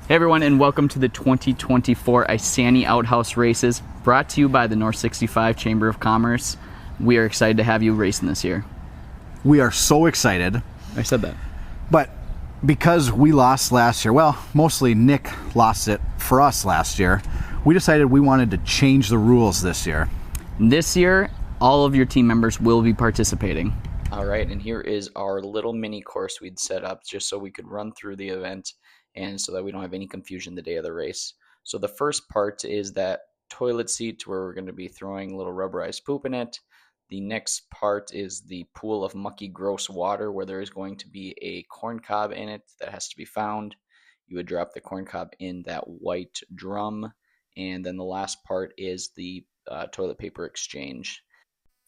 Hey everyone, and welcome to the 2024 Isanti Outhouse races, brought to you by the North 65 Chamber of Commerce. We are excited to have you racing this year. We are so excited. I said that. But because we lost last year, well, mostly Nick lost it for us last year, we decided we wanted to change the rules this year. This year, all of your team members will be participating. All right, and here is our little mini course we'd set up just so we could run through the event and so that we don't have any confusion the day of the race. So the first part is that toilet seat where we're going to be throwing a little rubberized poop in it. The next part is the pool of mucky, gross water where there is going to be a corn cob in it that has to be found. You would drop the corn cob in that white drum. And then the last part is the toilet paper exchange.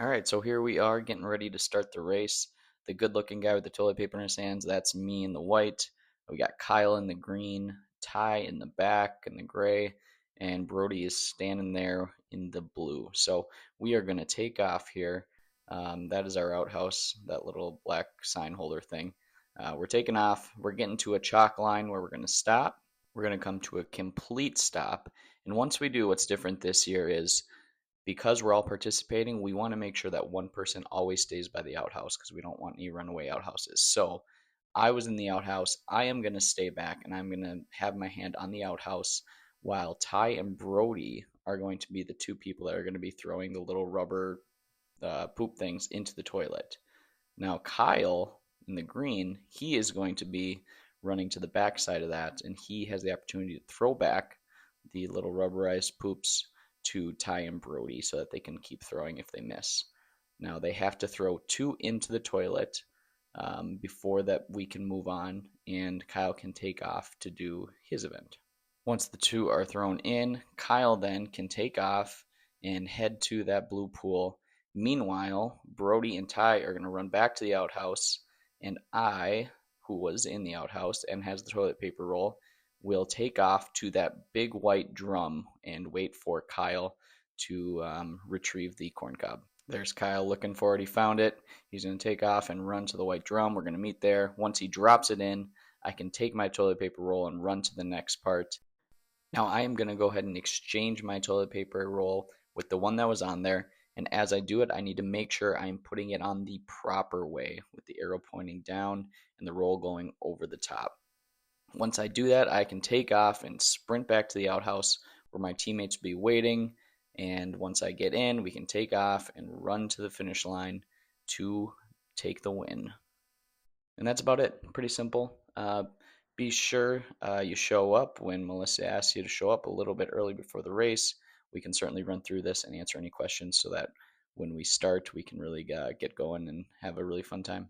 All right, so here we are getting ready to start the race. The good-looking guy with the toilet paper in his hands, that's me in the white. We got Kyle in the green, Ty in the back in the gray, and Brody is standing there in the blue. So we are going to take off here. That is our outhouse, that little black sign holder thing. We're taking off. We're getting to a chalk line where we're going to stop. We're going to come to a complete stop. And once we do, what's different this year is because we're all participating, we want to make sure that one person always stays by the outhouse because we don't want any runaway outhouses. So I was in the outhouse. I am going to stay back and I'm going to have my hand on the outhouse while Ty and Brody are going to be the two people that are going to be throwing the little rubber poop things into the toilet. Now Kyle in the green, he is going to be running to the back side of that, and he has the opportunity to throw back the little rubberized poops to Ty and Brody so that they can keep throwing if they miss. Now they have to throw two into the toilet before that we can move on, and Kyle can take off to do his event. Once the two are thrown in, Kyle then can take off and head to that blue pool. Meanwhile, Brody and Ty are going to run back to the outhouse, and I, who was in the outhouse and has the toilet paper roll, will take off to that big white drum and wait for Kyle to retrieve the corn cob. There's Kyle looking for it. He found it. He's going to take off and run to the white drum. We're going to meet there. Once he drops it in, I can take my toilet paper roll and run to the next part. Now I am going to go ahead and exchange my toilet paper roll with the one that was on there. And as I do it, I need to make sure I'm putting it on the proper way with the arrow pointing down and the roll going over the top. Once I do that, I can take off and sprint back to the outhouse where my teammates will be waiting. And once I get in, we can take off and run to the finish line to take the win. And that's about it. Pretty simple. Be sure you show up when Melissa asks you to show up a little bit early before the race. We can certainly run through this and answer any questions so that when we start, we can really get going and have a really fun time.